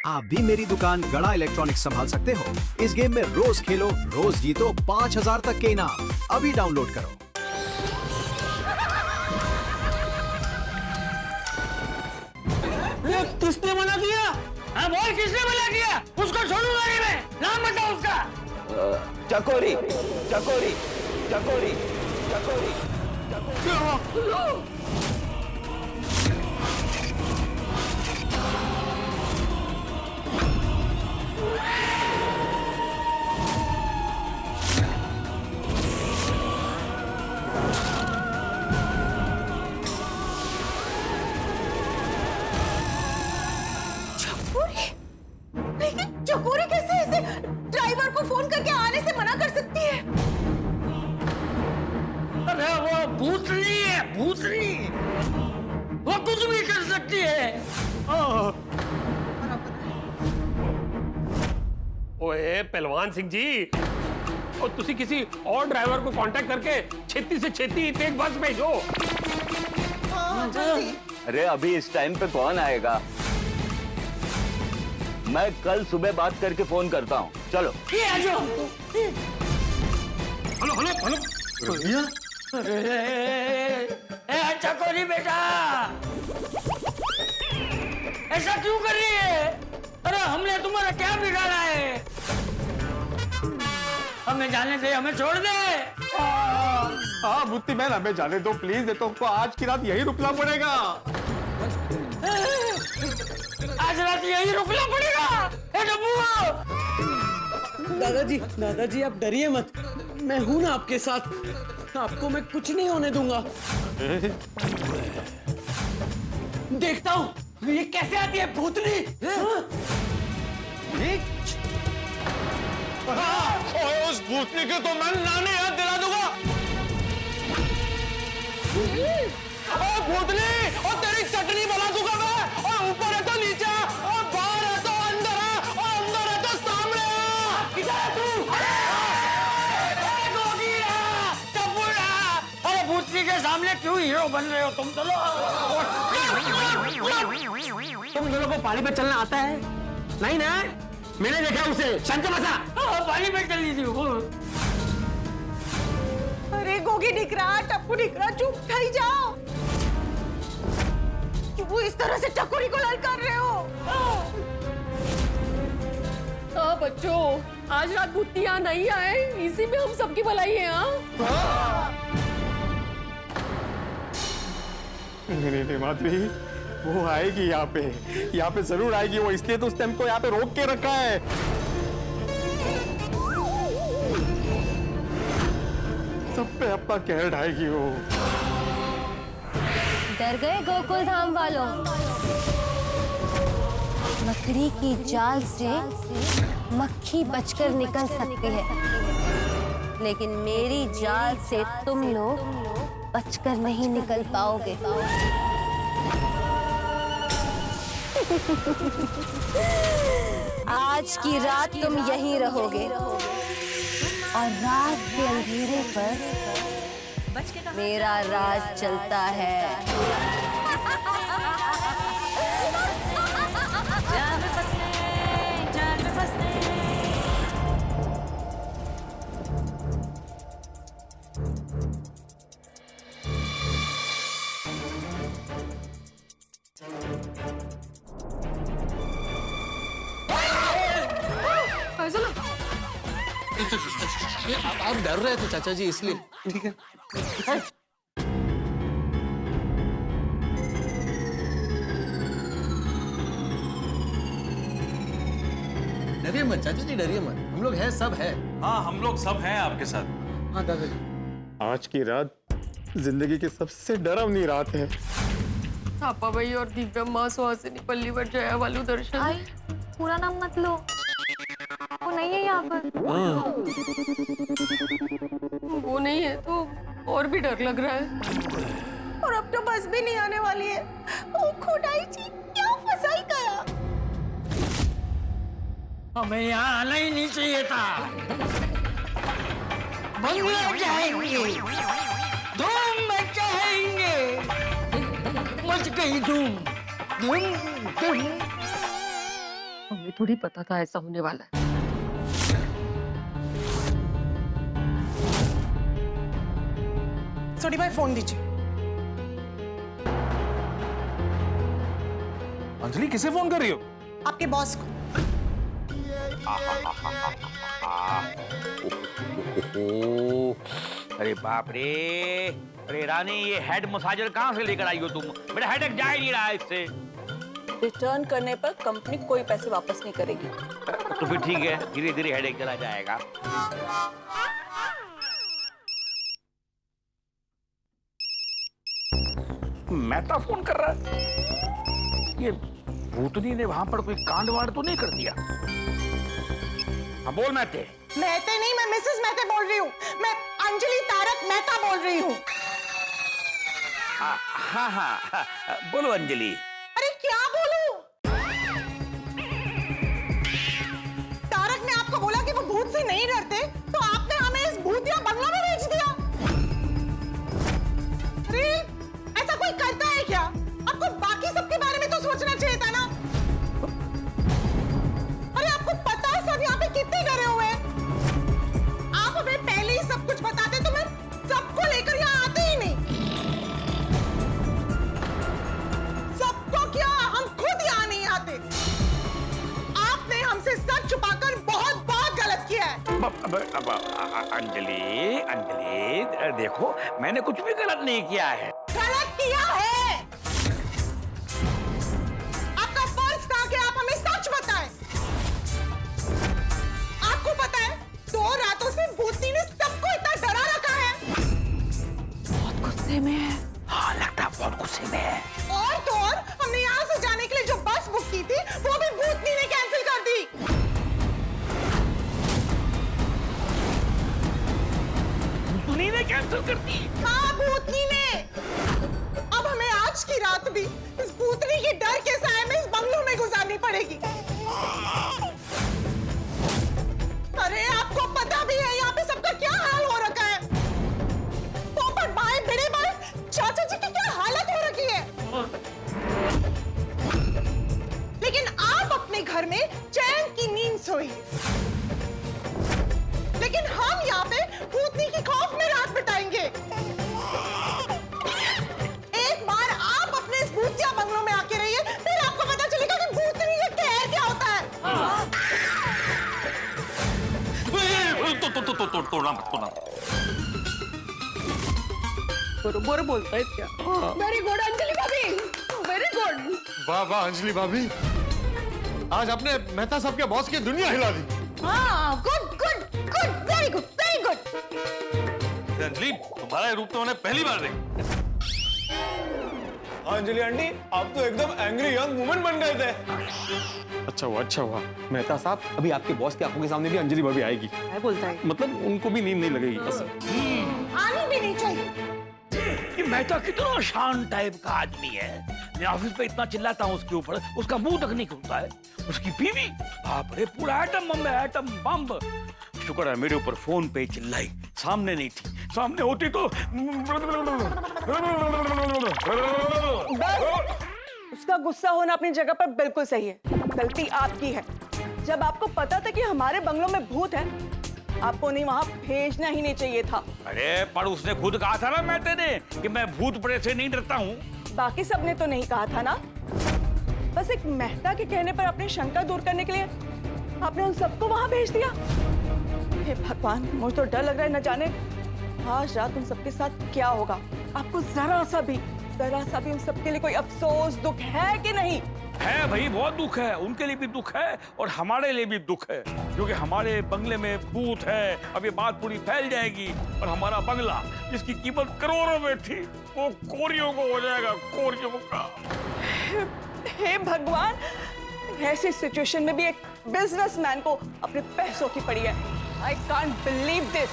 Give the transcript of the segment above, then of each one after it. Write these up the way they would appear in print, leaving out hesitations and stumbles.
आप भी मेरी दुकान गड़ा इलेक्ट्रॉनिक्स संभाल सकते हो। इस गेम में रोज खेलो, रोज जीतो 5000 तक के इनाम। अभी डाउनलोड करो। किसने मना किया? हाँ बोल, किसने मना किया? उसको छोड़ूंगा नहीं मैं। नाम बताओ उसका। चकोरी चकोरी चकोरी चकोरी चकोरी। लेकिन चकोरी कैसे ऐसे ड्राइवर को फोन करके आने से मना कर सकती है? अरे वो भूतनी है, भूतनी। वो कुछ भी कर सकती है। ओए पहलवान सिंह जी, और तुसी किसी और ड्राइवर को कांटेक्ट करके छेती से छेती एक बस भेजो। अरे अभी इस टाइम पे कौन आएगा? मैं कल सुबह बात करके फोन करता हूँ। चलो। ये आ जाओ। Hello hello hello. अरे चकोरी बेटा, ऐसा क्यों कर रही है? अरे हमने तुम्हारा क्या बिगाड़ा है? हमें जाने दे, हमें छोड़ दे। हाँ बुत्ती बहन, हमें जाने दो प्लीज, नहीं तो हमको आज की रात यही रुकना पड़ेगा। आज रात यही रुकना पड़ेगा। ए डब्बू! दादाजी आप डरिए मत, मैं हूं ना आपके साथ। आपको मैं कुछ नहीं होने दूंगा। देखता हूं ये कैसे आती है भूतनी। उस भूतनी के तो मैं नानी याद दिला दूंगा। भूतनी, और तेरी चटनी बना दूंगा मैं। और ऊपर है तो नीचे, और बाहर है तो अंदर है, और अंदर है तो सामने है। इधर आ तू। अरे भूतनी के सामने क्यों हीरो बन रहे हो तुम? चलो। तुम दोनों को पानी पे चलना आता है? नहीं ना, मैंने देखा उसे। शांत बसा। पानी में चल लीजिए वो। अरे गोगी दिख रहा, टप्पू दिख रहा, चुप उठाई जाओ। क्यों इस तरह से चकोरी को ललकार रहे हो? बच्चों, आज रात भूतनी यहाँ नहीं आए, इसी में हम सबकी भलाई है। नहीं माधवी, वो आएगी यहाँ पे जरूर आएगी वो, इसलिए तो उसने हमको यहाँ पे रोक के रखा है। सब पे अपना कहर ढाएगी वो। डर गए गोकुल धाम वालों? मकड़ी की जाल से मक्खी बचकर निकल सकती है, लेकिन मेरी जाल से तुम लोग बचकर नहीं निकल पाओगे। आज की रात तुम यहीं रहोगे, और रात के अंधेरे पर मेरा राज चलता है। आप डर रहे थे चाचा जी, इसलिए। ठीक है। डरिए मत चाचा जी, डरिए मत, हम लोग हैं, सब है। हाँ हम लोग सब हैं आपके साथ। हाँ दादाजी। आज की रात जिंदगी की सबसे डरावनी रात है। थापा भाई और दिव्या माँ सुहासिनी पल्लीवर जया वालू दर्शन। आई, पूरा नाम मत लो, वो नहीं है यहाँ पर। वो नहीं है तो और भी डर लग रहा है। और अब तो बस भी नहीं आने वाली है। ओ खुदाई जी, क्या फंसाई गया। हमें यहाँ आना ही नहीं चाहिए था। बंगला जाएंगे, धूम मचाएंगे। मच गई धूम, धूम धूम। हमें थोड़ी पता था ऐसा होने वाला है। सोनी भाई फोन दीजिए। अंजलि किसे फोन कर रही हो? आपके बॉस को। अरे बाप रे, अरे रानी ये हेड मसाजर कहाँ से लेकर आई हो तुम? मेरा हेडेक जा ही नहीं रहा है इससे। रिटर्न करने पर कंपनी कोई पैसे वापस नहीं करेगी। तो फिर ठीक है, धीरे धीरे हेडेक चला जाएगा। मेहता फोन कर रहा है। ये भूतनी ने वहां पर कोई कांड वांड तो नहीं कर दिया? हाँ बोल मेहते। मेहते नहीं, मैं मिसेस मेहते बोल रही हूँ। मैं अंजलि तारक मेहता बोल रही हूँ। हाँ हाँ, बोलो अंजलि। अरे क्या बोलूं? तारक ने आपको बोला कि वो भूत से नहीं डरते, तो आपने हमें इस भूतिया बंगला में भेज दिया। अरे ऐसा कोई करता है क्या? आपको बाकी सबके बारे में तो सोचना चाहिए था ना। अरे आपको पता है सब यहाँ पे कितने डरे हुए हैं। आप हमें पहले ही सब कुछ बताते तो मैं सबको लेकर यहाँ आते ही नहीं। सबको क्या, हम खुद यहाँ नहीं आते। आपने हमसे सच छुपाकर बहुत बहुत गलत किया है। अंजलि अंजलि देखो, मैंने कुछ भी गलत नहीं किया है। गलत किया है। आपका फर्ज था कि आप हमें सच बताएं। आपको पता है 2 रातों से भूतनी ने सबको इतना डरा रखा है। बहुत गुस्से में है। हाँ लगता है बहुत गुस्से में है। और तो और हमने यहाँ से जाने के लिए जो बस बुक की थी वो भी भूतनी ने कैंसिल कर दी। भूतनी ने कैंसिल कर दी? हाँ भूतनी ने। अब हमें आज की रात भी इस भूतनी के डर के साए में इस बंगलों में गुजारनी पड़ेगी। अरे आपको पता भी है यहाँ पे सबका क्या हाल हो रखा है। पोपट भाई, बड़े भाई, चाचा जी की क्या हालत हो रखी है। लेकिन आप अपने घर में चैन की नींद सोई, लेकिन हम यहाँ पे भूतनी की खौफ में रात बिताएंगे। एक बार आप अपने इस भूतिया बंगलों में आके रहिए, फिर आपको पता चलेगा कि भूतनी का कहर क्या होता है। तोड़ना मत, तोड़ना। बरोबर बोलता है क्या? वेरी गुड अंजलि भाभी, वेरी गुड। वाह वाह अंजलि भाभी, आज आपने मेहता साहब के बॉस की दुनिया हिला दी। हाँ good good good, very good very good. Anjali तुम्हारा रूप तो मैंने पहली बार देखा। अंजलि आंटी, आप तो एकदम एंग्री यंग वुमन बन गए थे। अच्छा हुआ मेहता साहब, अभी आपके बॉस की आंखों के सामने भी अंजलि भाभी आएगी। क्या बोलता है? मतलब उनको भी नींद नहीं लगेगी। आनी भी नहीं चाहिए। ये मेहता कितना शांत टाइप का आदमी है। मैं ऑफिस पे इतना चिल्लाता हूँ उसके ऊपर, उसका मुंह तक नहीं खुलता है। उसकी बीवी, बाप रे, पूरा एटम बम है, एटम बम। शुक्र है मेरे ऊपर फोन पे चिल्लाई, सामने नहीं थी। सामने होती तो उसका गुस्सा होना अपनी जगह पर बिल्कुल सही है। गलती आपकी है। जब आपको पता था कि हमारे बंगलों में भूत है, आपको नहीं वहां भेजना ही नहीं चाहिए था। अरे पर उसने खुद कहा था ना मेहते ने कि मैं भूत प्रेत से नहीं डरता हूँ। बाकी सबने तो नहीं कहा था ना। बस एक मेहता के कहने पर अपनी शंका दूर करने के लिए आपने उन सबको वहां भेज दिया। हे भगवान, मुझे तो डर लग रहा है, न जाने आज रात उन सबके साथ क्या होगा। आपको जरा सा भी उन सबके लिए कोई अफसोस, दुख है कि नहीं? है भाई, बहुत दुख है। उनके लिए भी दुख है और हमारे लिए भी दुख है, क्योंकि हमारे बंगले में भूत है। अब ये बात पूरी फैल जाएगी और हमारा बंगला जिसकी कीमत करोड़ों में थी वो कोरियों को हो जाएगा, कोरियों का। हे भगवान, ऐसी सिचुएशन में भी एक बिजनेसमैन को अपने पैसों की पड़ी है। I can't believe this.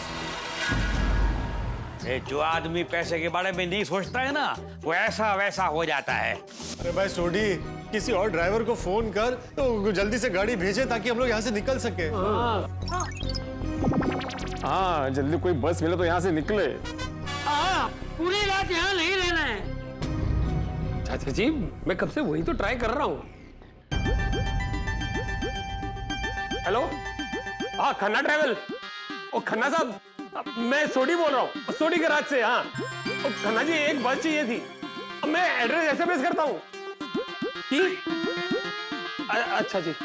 जो आदमी पैसे के बारे में नहीं सोचता है ना, वो ऐसा वैसा हो जाता है। अरे भाई सोडी, किसी और ड्राइवर को फोन कर तो जल्दी से गाड़ी भेजे ताकि हम लोग यहाँ से निकल सके। हाँ जल्दी कोई बस मिले तो यहाँ से निकले। पूरी रात यहाँ नहीं रहना है। चाचा जी, मैं कब से वही तो ट्राई कर रहा हूँ। हेलो, हाँ खन्ना ट्रैवल। ओ खन्ना साहब, मैं सोडी बोल रहा हूँ, सोडी गराज से। हाँ ओ खन्ना जी, एक बस चाहिए थी। मैं एड्रेस SMS करता हूँ कि अच्छा जी।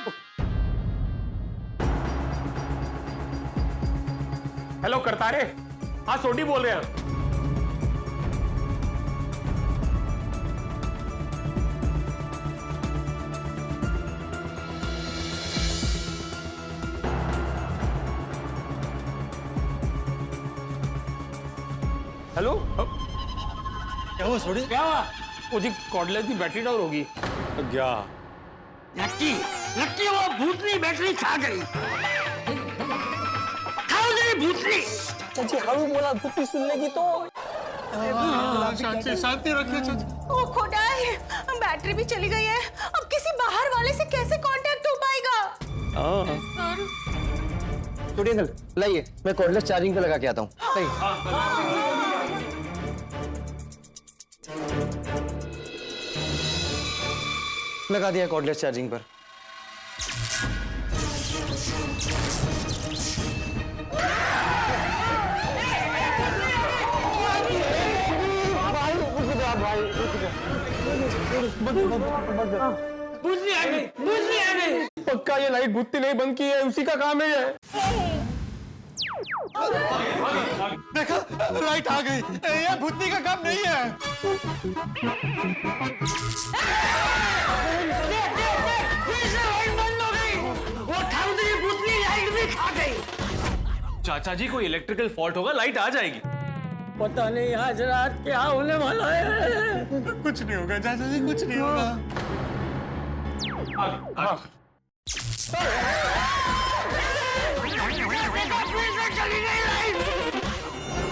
हेलो करतारे, हाँ सोडी बोल रहे हैं। हेलो, क्या हुआ सोडी? क्या हुआ? वो जी कॉर्डलेस की बैटरी डाउन होगी। क्या? लक्की, लक्की वो भूतनी बैटरी खा गई। खाओ तेरी भूतनी। चाची हारू बोला, भूतनी सुन लेगी तो। शांति शांति रखिए चाची। ओ खोडाई, बैटरी भी चली गई है। अब किसी बाहर वाले से कैसे कांटेक्ट हो पाएगा? छोड़िए अंकल, लाइए मैं कॉर्डलेस चार्जिंग पे लगा के आता हूँ। लगा दिया कॉर्डलेस चार्जिंग पर। पक्का ये लाइट भूतनी नहीं बंद की है, उसी का काम है ये। देखा, लाइट आ गई। ये भूतनी का काम नहीं है। चाचा जी कोई इलेक्ट्रिकल फॉल्ट होगा, लाइट आ जाएगी। पता नहीं आज रात क्या होने वाला है। कुछ नहीं होगा चाचा जी, कुछ नहीं होगा।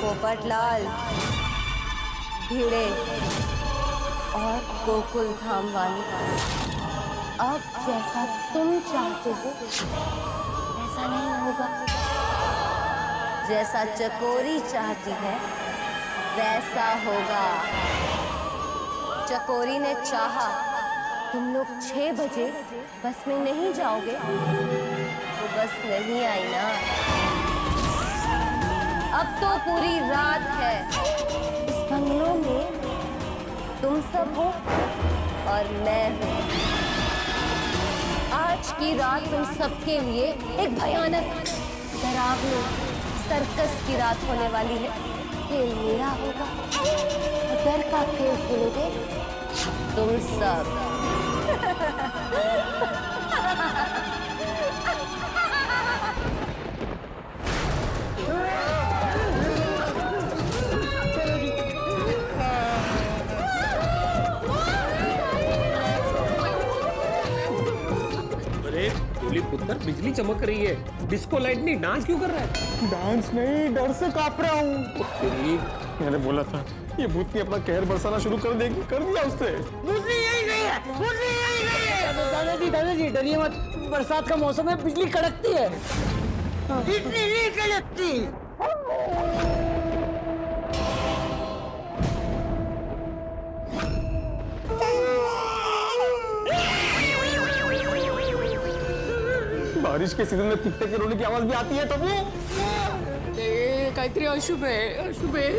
पोपटलाल, भिड़े और गोकुल धाम वाली, अब जैसा तुम चाहते हो ऐसा नहीं होगा। जैसा चकोरी चाहती है वैसा होगा। चकोरी ने चाहा तुम लोग 6 बजे बस में नहीं जाओगे तो बस नहीं आई ना। अब तो पूरी रात है। इस बंगलों में तुम सब हो और मैं हूँ। आज की रात तुम सबके लिए एक भयानक, डरावनी सर्कस की रात होने वाली है। खेल मेरा होगा और डर का खेल खेलोगे तुम सब। अरे गोली पुत्र, बिजली चमक रही है, डिस्को लाइट नहीं, डांस क्यों कर रहा है? डांस नहीं, डर से कांप रहा हूँ। मैंने बोला था ये भूतनी अपना कहर बरसाना शुरू कर देगी, कर दिया उसने। भूतनी यही गई है, भूतनी यही गई है। दादाजी डरिए मत, बरसात का मौसम है, बिजली कड़कती है। इतनी नहीं कड़कती। बारिश के सीजन में कुत्ते के रोने की आवाज भी आती है तो वो काहीतरी अशुभ आहे, अशुभ आहे।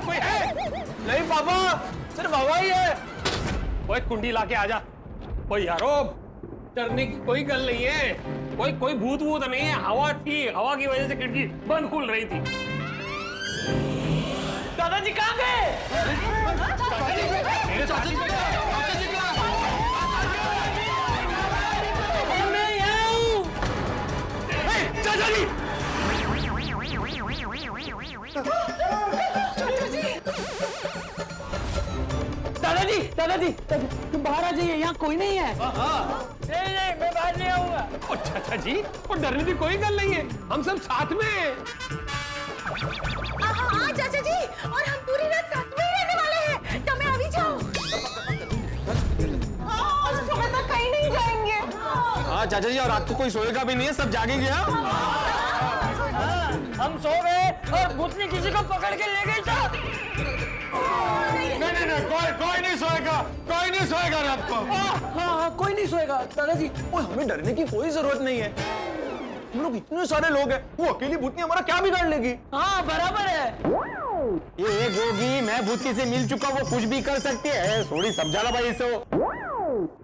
कोई है? नहीं पापा, सिर्फ हवा ही है। कोई कुंडी लाके आजा। कोई यारो, डरने की कोई गल नहीं है। कोई भूत वूत नहीं है, हवा थी, हवा की वजह से खिड़की बंद खुल रही थी। दादाजी कहाँ गए? दादाजी बाहर आ जाइए, यहाँ कोई नहीं है। नहीं नहीं, मैं बाहर नहीं आऊंगा। ओ चाचा जी, वो डरने की कोई गल नहीं है, हम सब साथ में हैं। हाँ चाचा जी, और हम पूरी रात साथ में ही रहने वाले हैं। तो मैं अभी जाऊँ? हाँ, सुबह तक कहीं नहीं जाएंगे। हाँ चाचा जी, और रात को कोई सोएगा भी नहीं है, सब जागे गया। हम सो गए और भूतनी किसी को पकड़ के ले गई था। नहीं, कोई नहीं सोएगा, कोई नहीं सोएगा रात को। हाँ, कोई नहीं सोएगा दादाजी। ओए, हमें डरने की कोई जरूरत नहीं है, हम लोग इतने सारे लोग हैं, वो अकेली भूतनी हमारा क्या बिगाड़ लेगी। हाँ बराबर है। ये गोगी, मैं भूतनी से मिल चुका, वो कुछ भी कर सकती है, थोड़ी समझाना भाई इसे।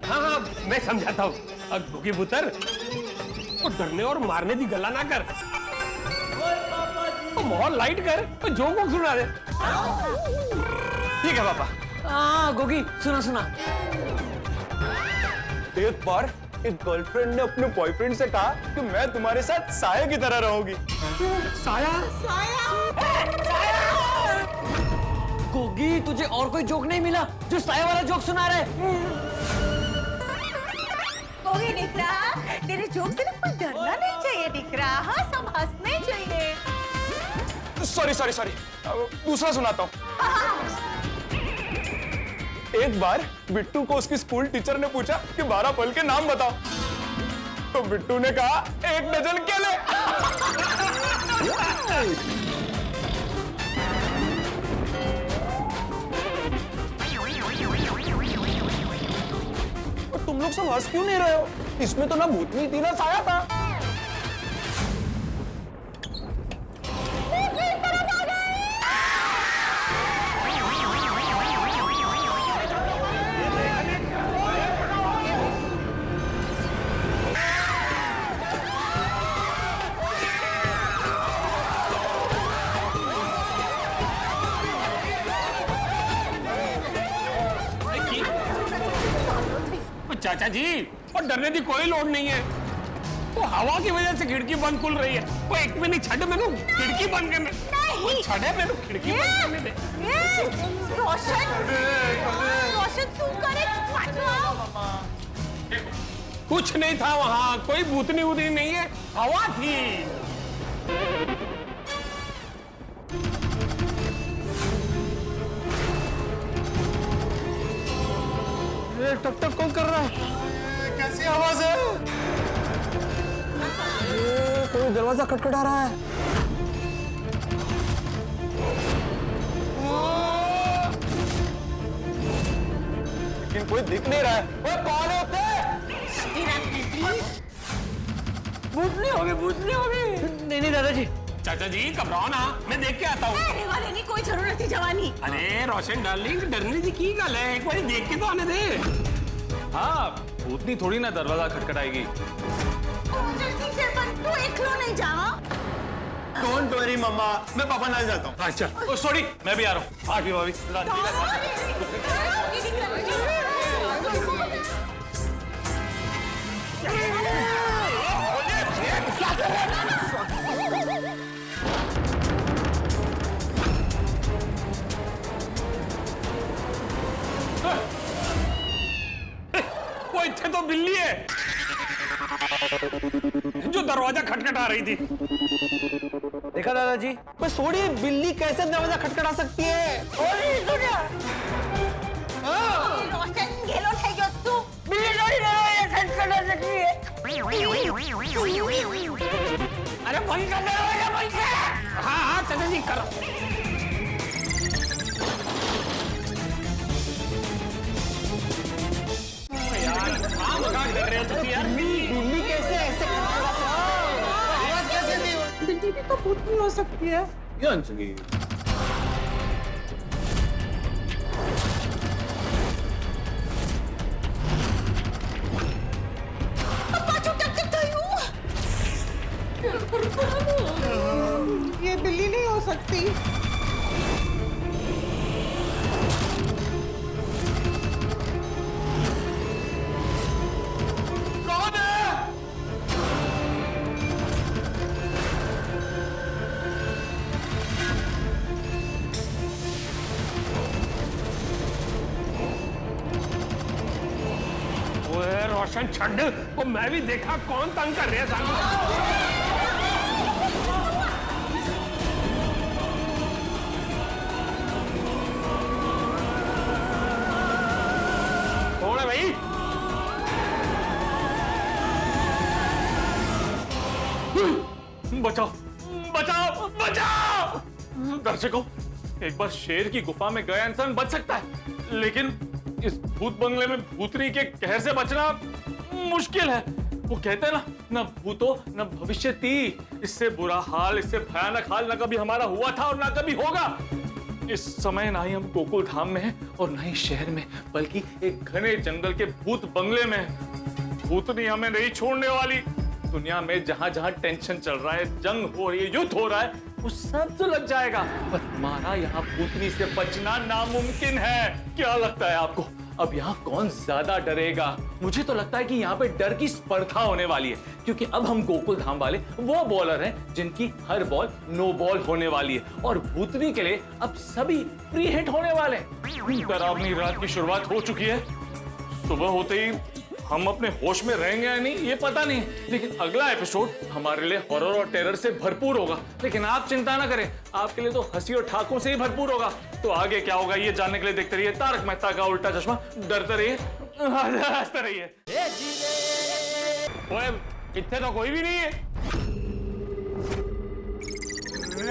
हाँ, मैं समझाता हूँ। अब भूखी पुत्र, वो डरने और मारने की गला ना कर, तो माहौल लाइट कर, तो जो को सुना दे। ठीक है पापा। हाँ गोगी, सुना। एक बार एक गर्लफ्रेंड ने अपने बॉयफ्रेंड से कहा कि मैं तुम्हारे साथ साया की तरह रहूंगी। साया? गोगी, तुझे और कोई जोक नहीं मिला जो साया वाला जोक सुना रहे? कोई दिख रहा, तेरे जोक से ना कोई डरना नहीं चाहिए दिख रहा। हाँ, सब हंसने चाहिए। सॉरी, दूसरा सुनाता हूँ। एक बार बिट्टू को उसकी स्कूल टीचर ने पूछा कि 12 फल के नाम बताओ, तो बिट्टू ने कहा 1 डजन केले। और तुम लोग सब हंस क्यों नहीं रहे हो? इसमें तो ना भूतनी थी ना साया था। चाचा जी, और डरने की कोई लोड नहीं है, वो हवा की वजह से खिड़की बंद खुल रही है। वो एक मिनट छड़ मैंने खिड़की बंद करने, छड़े मैंने खिड़की बंद करने दे। रोशन तू करे, कुछ नहीं था वहाँ, कोई भूतनी वूतनी नहीं है, हवा थी। टक कौन कर रहा है? कैसी आवाज है? कोई दरवाजा खटखटा रहा है। लेकिन कोई दिख नहीं रहा है। ओए, कौन है उसे? भूतनी होगी। नहीं दादाजी। चाचा जी घबराओ ना, मैं देख के आता हूँ। डरने वाले नहीं, कोई जरूरत नहीं जवानी। अरे रोशन डार्लिंग, डरने की गल है, एक बार देख के तो आने दे। हाँ, भूतनी थोड़ी ना दरवाजा खटखटाएगी। जल्दी से बंद, तू एकलो नहीं जा। डोंट वरी मम्मा, मैं पापा नाल जाता हूँ। अच्छा, सॉरी, मैं भी आ रहा हूँ। आगे भाभी। वो इतने तो बिल्ली है जो दरवाजा खटखटा रही थी। देखा दादाजी, मैं सोड़ी, बिल्ली कैसे दरवाजा खटखटा सकती है? रोशन गेलो थे जो तू बिल्ली थोड़ी दरवाजा खटखटा सकती है। अरे बंद कर दरवाजा, बंद कर। हाँ चाचा जी करो। बिल्ली कैसे ऐसे आवाज कैसे दी? बिल्ली भी तो भूतनी हो सकती है। ये बिल्ली नहीं हो सकती। रोशन छड़ वो मैं भी देखा कौन तंग कर रहे हैं कौन है भाई? बचाओ बचाओ बचाओ! दर्शकों, एक बार शेर की गुफा में गया इंसान बच सकता है, लेकिन इस भूत बंगले में भूतनी के कहर से बचना मुश्किल है। वो कहते हैं ना, न भूतो न भविष्यति। इससे बुरा हाल, इससे भयानक हाल न कभी हमारा हुआ था और न कभी होगा। इस समय ना ही हम गोकुल धाम में हैं और ना ही शहर में, बल्कि एक घने जंगल के भूत बंगले में। भूतनी हमें नहीं छोड़ने वाली। दुनिया में जहां जहां टेंशन चल रहा है, जंग हो रही है, युद्ध हो रहा है, वो सब सुलझ जाएगा। पर हमारा यहाँ भूतनी से बचना नामुमकिन है। क्या लगता है आपको, अब यहाँ कौन ज्यादा डरेगा? मुझे तो लगता है कि यहाँ पे डर की स्पर्धा होने वाली है, क्योंकि अब हम गोकुल धाम वाले वो बॉलर हैं जिनकी हर बॉल नो बॉल होने वाली है, और भूतनी के लिए अब सभी फ्री हिट होने वाले हैं। डरावनी रात की शुरुआत हो चुकी है। सुबह होते ही हम अपने होश में रहेंगे या नहीं ये पता नहीं, लेकिन अगला एपिसोड हमारे लिए हॉरर और टेरर से भरपूर होगा। लेकिन आप चिंता ना करें, आपके लिए तो हंसी और ठाकों से ही भरपूर होगा। तो आगे क्या होगा ये जानने के लिए देखते रहिए तारक मेहता का उल्टा चश्मा। डरते रहिए, हंसते रहिए। ओए, इतने तो कोई भी नहीं है।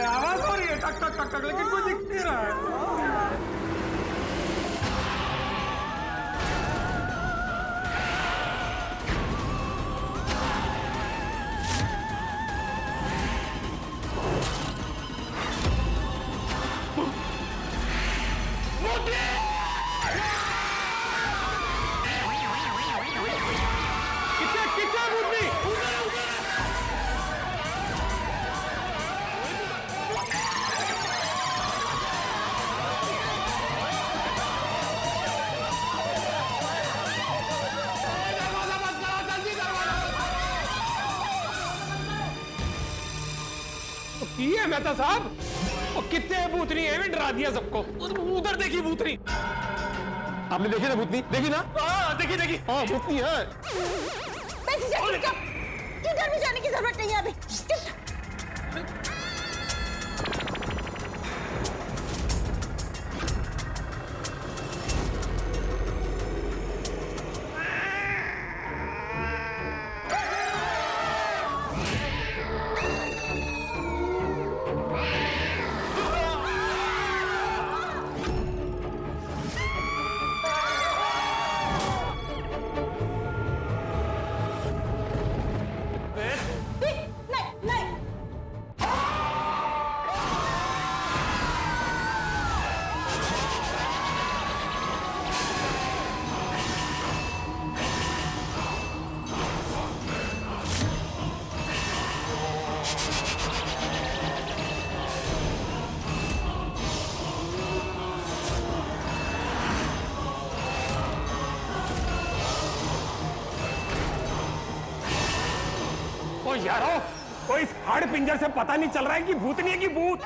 आवाज हो रही है टक टक टक टक, लेकिन कोई दिख नहीं रहा है। ये मेहता साहब, वो कितने भूतनी है, भी डरा दिया सबको। उधर देखी भूतनी। आपने देखी ना भूतनी? देखी ना? हाँ देखी देखी। हाँ भूतनी है। किधर भी जाने की जरूरत नहीं है अभी। यारो, कोई इस हाड़ पिंजर से पता नहीं चल रहा है कि भूतनी है कि भूत।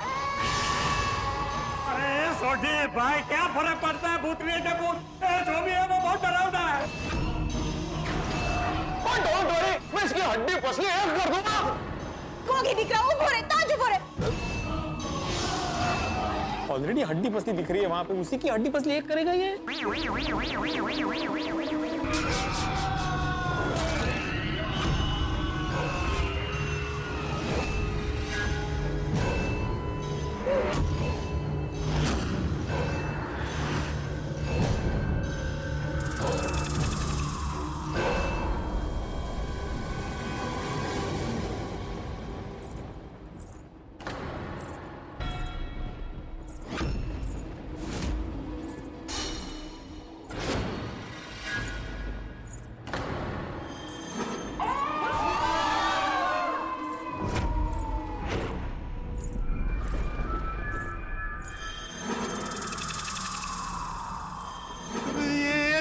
अरे सोटी भाई, क्या फर्क पड़ता है भूतनी है कि भूत? जो भी है वो बहुत डरावना है। डोंट वरी, मैं इसकी हड्डी पसली एक कर दूंगा। कोगी दिख रहा, ऊपर है, ताज ऊपर है। ऑलरेडी हड्डी पसली दिख रही है वहां पे, उसी की हड्डी पसली एक करेगा ये।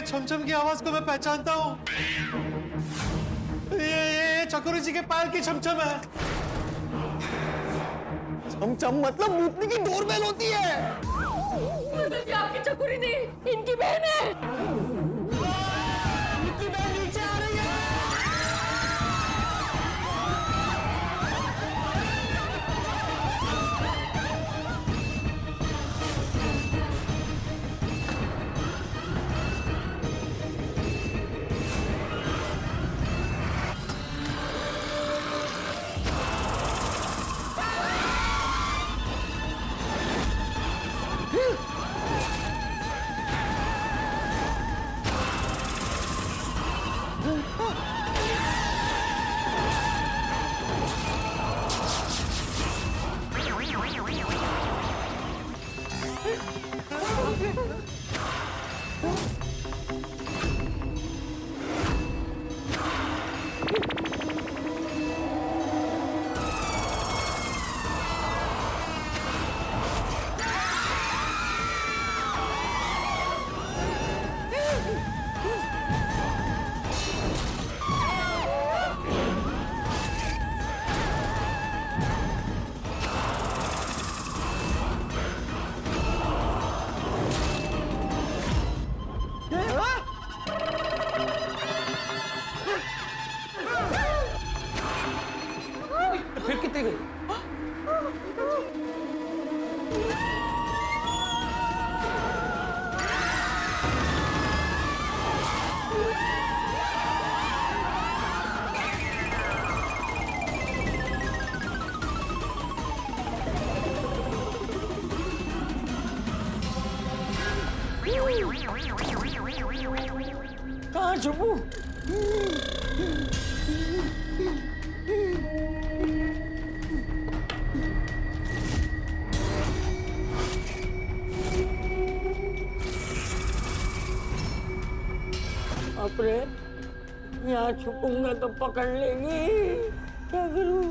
छमछम की आवाज को मैं पहचानता हूँ। ये चकोरी जी के पैर की छमछम है। छमछम मतलब भूतनी की डोरबेल होती है। मतलब ये आपकी चकोरी नहीं, इनकी बहन है। इनकी बहन नीचे आ रही है। फिर कितने गई? कहाँ छुपू? अपने यहाँ छुपूंगा तो पकड़ लेगी। क्या करूँ?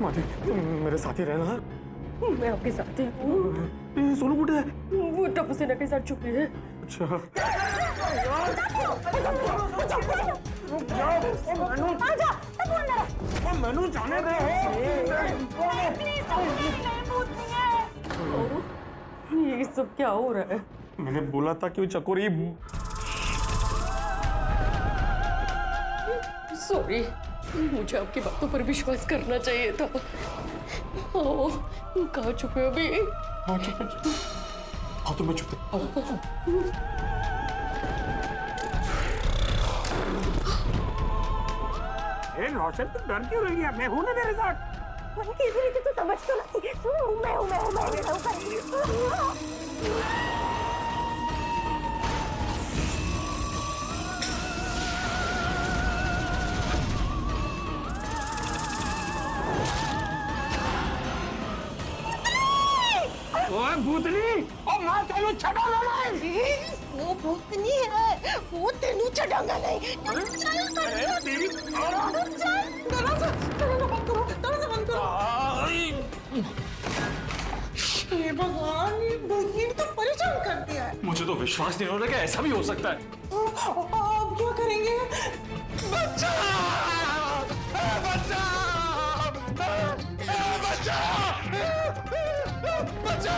माते, मेरे साथ ही रहना। मैं आपके साथ हूँ। सोनू बुढ़े है। वो टप्पू सेना के साथ छुपी है। अच्छा। मनु जाने दे। ये सब क्या हो रहा है? मैंने बोला था कि वो चकोरी। सॉरी, मुझे आपकी बातों पर विश्वास करना चाहिए था। आओ, कहाँ छुपे हो अभी? हाँ चुप। हाँ तो मैं चुप। रोशन तुम डर क्यों रही है? मैं हूं ना तेरे साथ। तो समझ तो नहीं। मैं ओए भूतनी, ओ मां तेनू छड़ांगा नहीं। वो भूतनी है, वो तेनू छड़ांगा नहीं। दरवाजा बंद करो। हे भगवान, ये भूतनी ने तो परेशान कर दिया है। मुझे तो विश्वास नहीं हो रहा कि ऐसा भी हो सकता है। अब क्या करेंगे? बच्चा, बच्चा, बच्चा, बच्चा।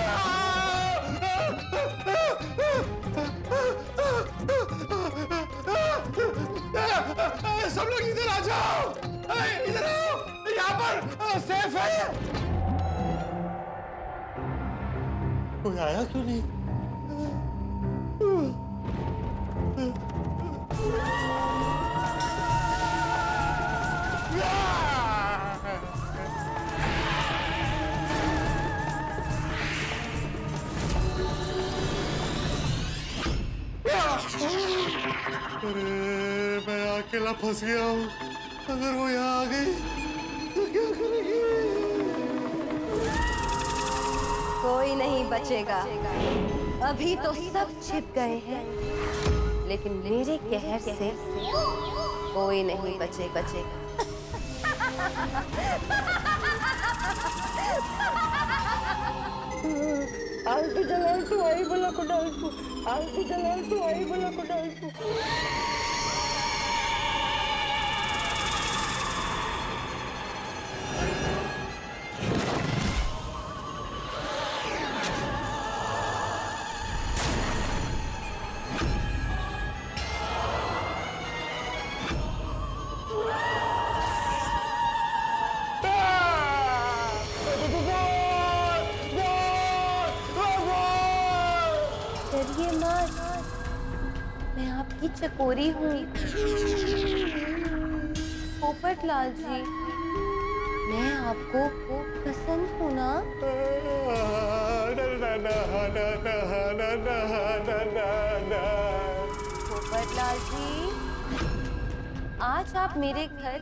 सब लोग इधर आ जाओ। इधर आओ, यहाँ पर सेफ है। कोई आया क्यों नहीं? अरे मैं अकेला फंस गया हूँ। अगर वो यहाँ आ गई तो क्या करेगी? कोई नहीं बचेगा। अभी तो सब छिप गए हैं, लेकिन मेरे कहर से कोई नहीं बचेगा। आलतू जलाल तू आई बोला को डाल तू। आलतू जलाल तू आई बोला को डाल तू। डरिए मत, मैं आपकी चकोरी हूँ। पोपटलाल जी, मैं आपको पसंद हूँ ना? पोपटलाल जी, आज आप मेरे घर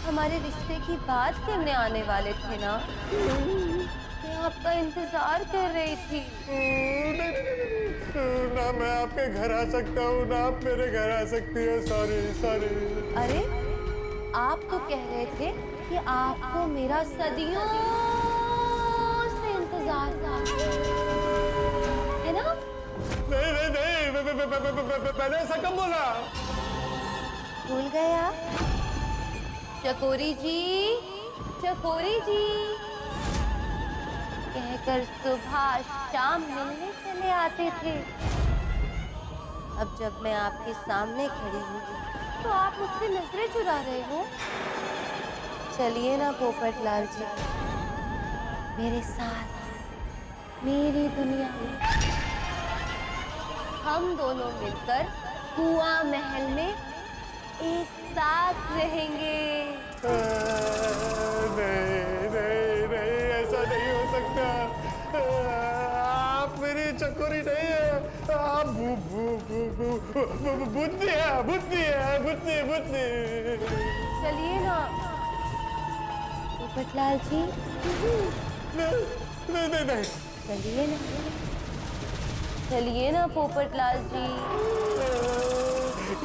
हमारे रिश्ते की बात करने आने वाले थे ना? मैं आपका इंतजार कर रही थी। ना मैं आपके घर आ सकता हूँ, ना आप मेरे घर आ सकती हो। Sorry sorry. अरे, आप तो कह रहे थे कि आपको मेरा सदियों से इंतजार था, है ना? नहीं नहीं नहीं, मैंने ऐसा कब बोला? भूल गए आप? चकोरी जी, चकोरी जी कहकर सुबह शाम मिलने चले आते थे। अब जब मैं आपके सामने खड़ी हूँ तो आप मुझसे नजरें चुरा रहे हो। चलिए ना पोपटलाल जी, मेरे साथ मेरी दुनिया में। हम दोनों मिलकर कुआं महल में एक साथ रहेंगे। नहीं नहीं नहीं, ऐसा नहीं हो सकता। आप मेरी चकोरी नहीं है, आप बुद्धि है, बुद्धि है, बुद्धि बुद्धि। चलिए ना पोपटलाल जी। नहीं नहीं नहीं, चलिए ना, चलिए ना पोपटलाल जी।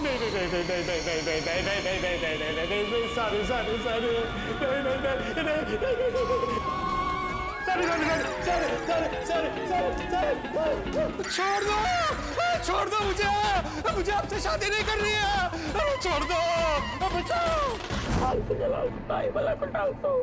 नहीं नहीं नहीं नहीं नहीं नहीं नहीं नहीं नहीं नहीं नहीं नहीं नहीं नहीं नहीं, सॉरी सॉरी सॉरी, नहीं नहीं नहीं नहीं नहीं, sorry sorry sorry sorry sorry, छोड़ दो मुझे, मुझे आपसे शादी नहीं करनी है, छोड़ दो, बचाओ। फालतू जलाओ, ताई वाला पटाओ तो।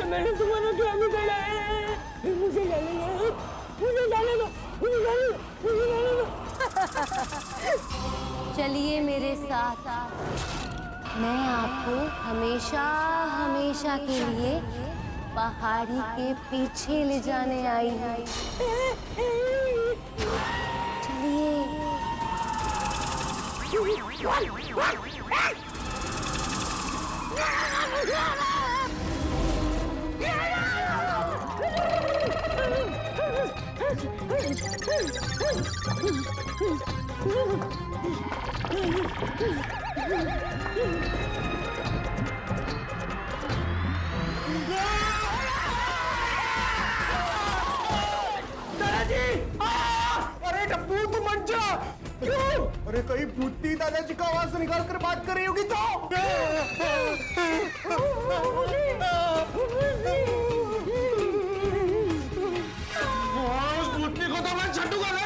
मैंने तुम्हारा क्या बिगाड़ा है? मुझे जाने दो, मुझे जाने दो, मुझे जाने दो, मुझे जाने दो। चलिए मेरे साथ, मैं आपको हमेशा हमेशा के लिए पहाड़ी के पीछे ले जाने आई हूँ। चलिए। अरे डब्बू तुम मत जा। क्यों? अरे कहीं भूतनी दादाजी का आवाज निकाल कर बात कर रही होगी तो। उस भूतनी को तो मैं छूटूंगा नहीं।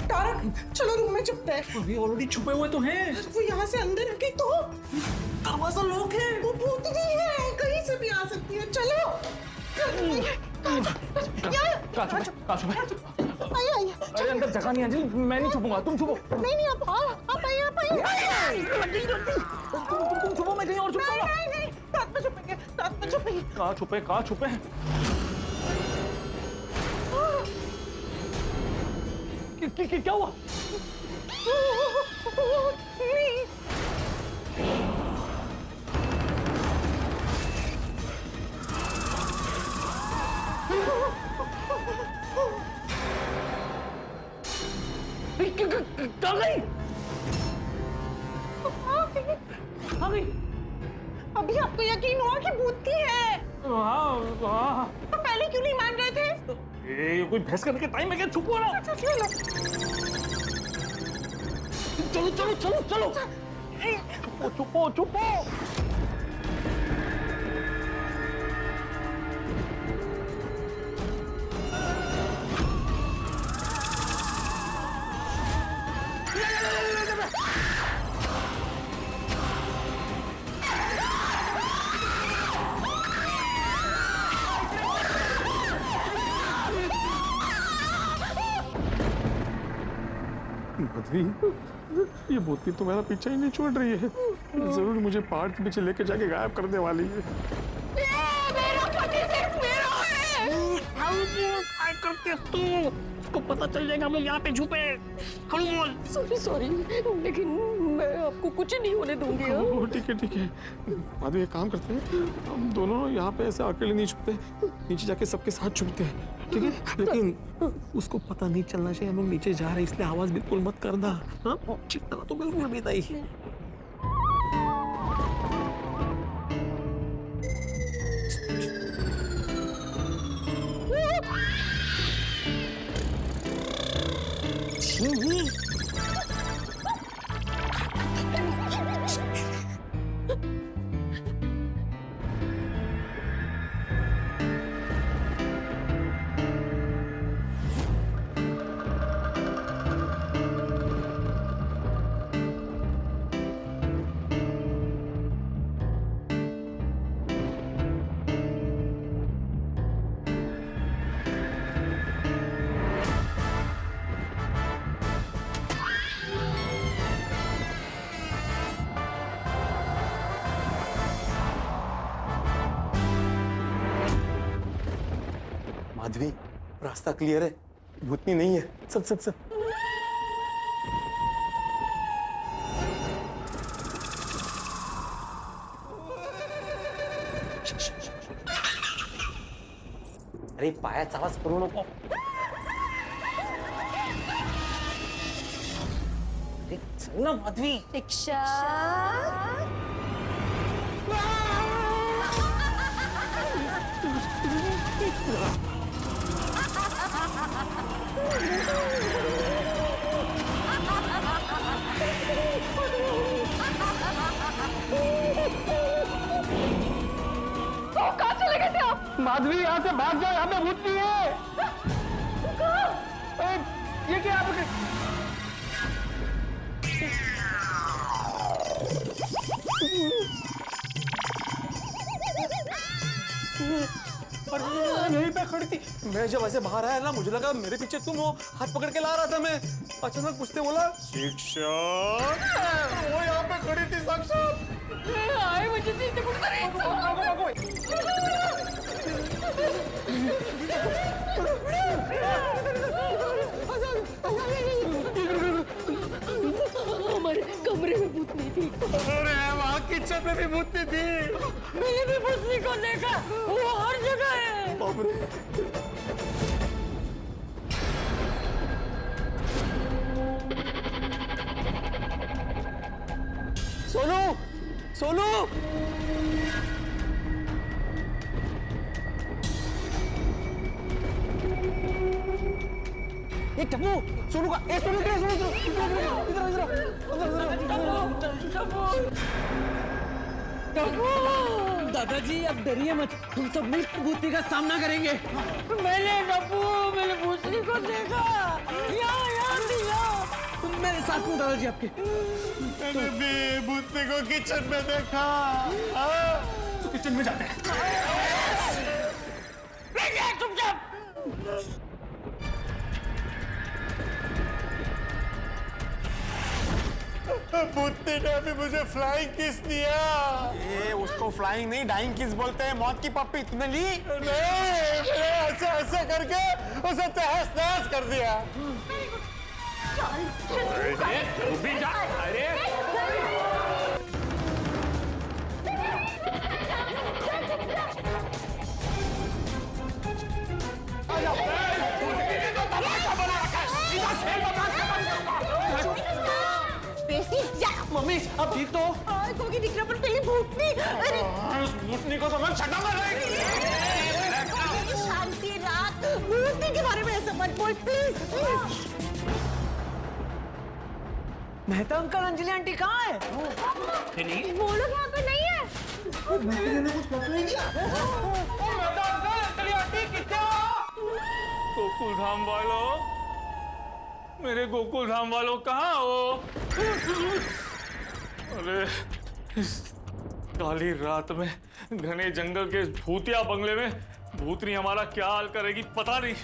तारक चलो रूम में छुपते हैं। अभी ऑलरेडी छुपे हुए तो हैं। वो यहाँ से अंदर गई तो दरवाजा लॉक है। वो भूतनी है, कहीं से भी आ सकती है। चलो आइए आइए। अरे अंदर जगह नहीं है अंजलि, मैं नहीं छुपूंगा, तुम छुपो। नहीं नहीं आप आइए आप आइए। तुम छुपो, मैं कहीं और छुपूंगा। नहीं रात में छुपेंगे, रात में छुपेंगे। कहाँ छुपे? क्या हुआ? नहीं कहाँ गई? कहाँ गई? अभी आपको यकीन हुआ कि भूतनी है? हाँ। तो पहले क्यों नहीं मान रहे थे? ये कोई बहस करने के टाइम है क्या? छुपो ना। चलो। छुपो। बद्री, ये भूतनी तो मेरा पीछा ही नहीं छोड़ रही है। जरूर मुझे पहाड़ के पीछे लेके जाके गायब करने वाली है। करते तू, उसको पता चल जाएगा हम लोग यहाँ पे छुपे। सॉरी लेकिन मैं आपको कुछ नहीं होने दूंगी। ठीक है। माधवी एक काम करते हैं, हम दोनों यहाँ पे ऐसे अकेले नहीं छुपते, नीचे जाके सबके साथ छुपते हैं, ठीक है? लेकिन उसको पता नहीं चलना चाहिए हम लोग नीचे जा रहे हैं, इसलिए आवाज बिल्कुल मत करना। हाँ चिंता तो बिल्कुल भी नहीं। माधवी रास्ता क्लियर है, भूतनी नहीं है। सब अरे पायाचा आवाज करू नको। अरे चल ना माधवी। रिक्शा कहाँ चले गए थे आप? माधवी यहाँ से भाग जाओ, यहाँ पे भूतनी है। ये क्या आप? यहीं पे खड़ी थी। मैं जब ऐसे बाहर आया ना, मुझे लगा मेरे पीछे तुम हो, हाथ पकड़ के ला रहा था मैं। अचानक पूछते बोला शिक्षा, वो यहाँ पे खड़ी थी साक्षात। हमारे कमरे में भूतनी थी। अरे वहाँ किचन में भी भूतनी थी। मैंने भी भूतनी को देखा, वो हर जगह है। बाप रे। सोनू ये टप्पू सोनू का ए सोनू इधर दादाजी अब डरिए मत, तुम सब मिलकर भूतनी का सामना करेंगे। मैंने भूतनी को देखा। तुम मेरे साथ में दादाजी आपके। मैंने भी भूतनी को किचन में देखा। तो किचन में जाते हैं। भूतनी ने अभी मुझे फ्लाइंग किस दिया। ये उसको फ्लाइंग नहीं डाइंग किस बोलते हैं। मौत की पप्पी तूने ली? नहीं, मैंने ऐसा ऐसा करके उसे तहस नहस कर दिया। अरे मम्मी अब ठीक तो कोई दिख रहा पर पहले भूतनी। अरे उस भूतनी को तो मैं छटा मारूंगी। शांति रात, भूतनी के बारे में ऐसा मत बोल please. Mehta uncle Anjali aunty कहाँ है? वो लोग यहाँ पे नहीं है। गोकुल धाम वालों, मेरे गोकुल धाम वालों कहाँ हो? अरे इस काली रात में घने जंगल के इस भूतिया बंगले में भूतनी हमारा क्या हाल करेगी पता नहीं।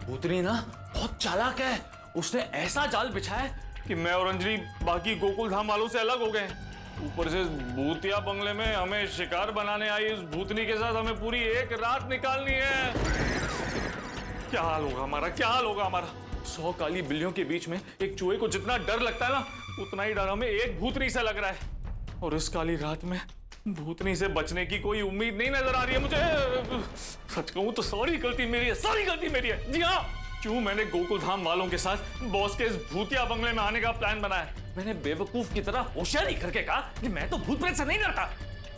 भूतनी ना बहुत चालाक है, उसने ऐसा जाल बिछाया है कि मैं और अंजलि बाकी गोकुल धाम वालों से अलग हो गए। ऊपर से इस भूतिया बंगले में हमें शिकार बनाने आई इस भूतनी के साथ हमें पूरी एक रात निकालनी है। क्या हाल होगा हमारा, क्या हाल होगा हमारा। 100 काली बिल्लियों के बीच में एक चूहे को जितना डर लगता है ना, उतना ही डर हमें एक भूतनी से लग रहा है। और इस काली रात में भूतनी से बचने की कोई उम्मीद नहीं नजर आ रही है मुझे। सच कहूं तो सारी गलती मेरी है, सारी गलती मेरी है। जी हाँ, क्यों मैंने गोकुल धाम वालों के साथ बॉस के इस भूतिया बंगले में आने का प्लान बनाया। मैंने बेवकूफ की तरह होशियारी करके कहा कि मैं तो भूत प्रेत से नहीं डरता।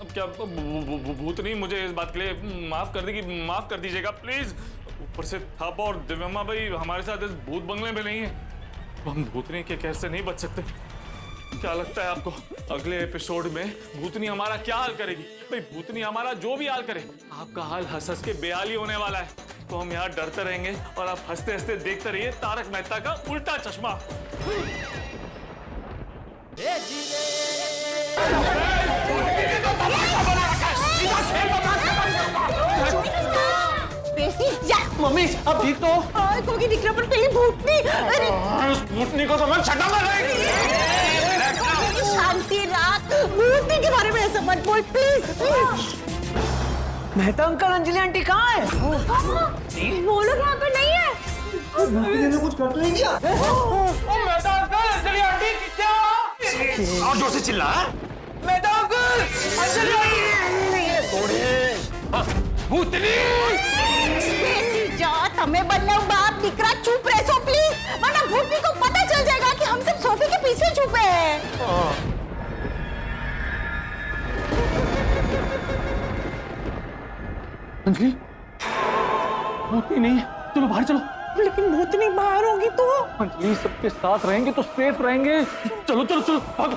अब क्या भूतनी मुझे इस बात के लिए माफ कर देगी? माफ कर दीजिएगा प्लीज। ऊपर से थापा और दिव्यम्मा भाई हमारे साथ इस भूत बंगले में नहीं है, हम भूतनी के कहर से नहीं बच सकते। क्या लगता है आपको अगले एपिसोड में भूतनी हमारा क्या हाल करेगी? भाई भूतनी हमारा जो भी हाल करे, आपका हाल हंस हंस के बेहाल ही होने वाला है। तो हम यहाँ डरते रहेंगे और आप हंसते हंसते देखते रहिए तारक मेहता का उल्टा चश्मा। मम्मी अब ठीक तो कोई दिख रहा पर पहले भूतनी। अरे उस भूतनी को तो मैं छटा मारूंगी। शांति रात, भूतनी के बारे में ऐसा मत बोल please. Mehta uncle Anjali aunty कहाँ है? वो लोग यहाँ पे नहीं है। कुछ कर नहीं किया। और जोर से चिल्ला। मेहता अंकल अंजलि भूतनी जात हमें बल्ले बाप दिख रहा, चुप रहे सो प्लीज, वरना भूतनी को पता चल जाएगा कि हम सब सोफे के पीछे छुपे हैं। अंजलि भूतनी नहीं है, चलो बाहर चलो। लेकिन भूतनी बाहर होगी तो? अंजलि सबके साथ रहेंगे तो सेफ रहेंगे। चलो चलो चलो भागो।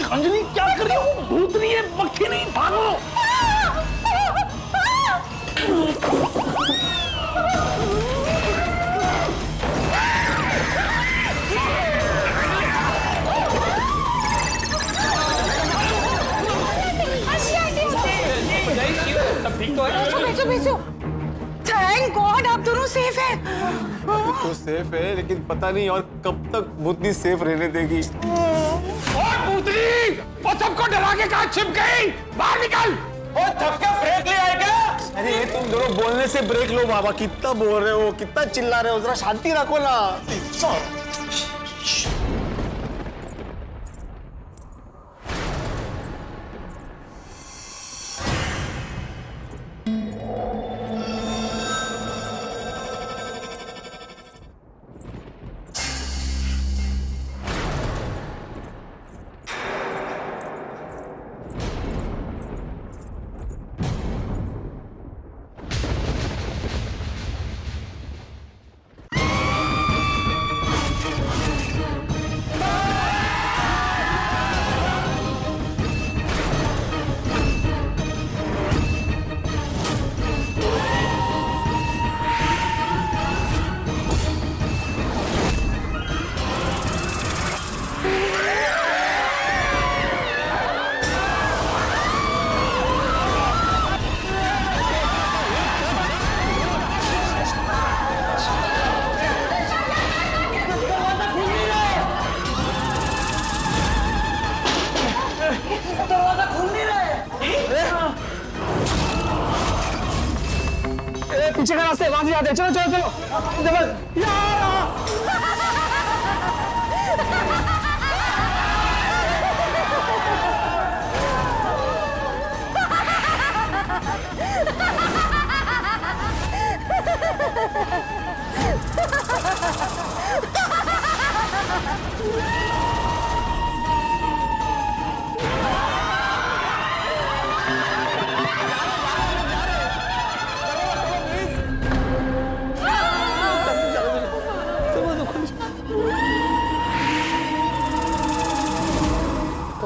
अंजलि क्या कर रही हो? भूतनी है, मक्खी नहीं, भागो। थैंक गॉड आप दोनों सेफ हैं। तो सेफ है, लेकिन पता नहीं और कब तक भूतनी सेफ रहने देगी। और भूतनी वो सबको डरा के कहाँ छिप गई? बाहर निकल। और थक के ब्रेक ले आएगा। अरे तुम दोनों बोलने से ब्रेक लो बाबा, कितना बोल रहे हो, कितना चिल्ला रहे हो, जरा शांति रखो ना। पीछे का रास्ते वहां से जाते हैं, चलो चलो चलो। डबल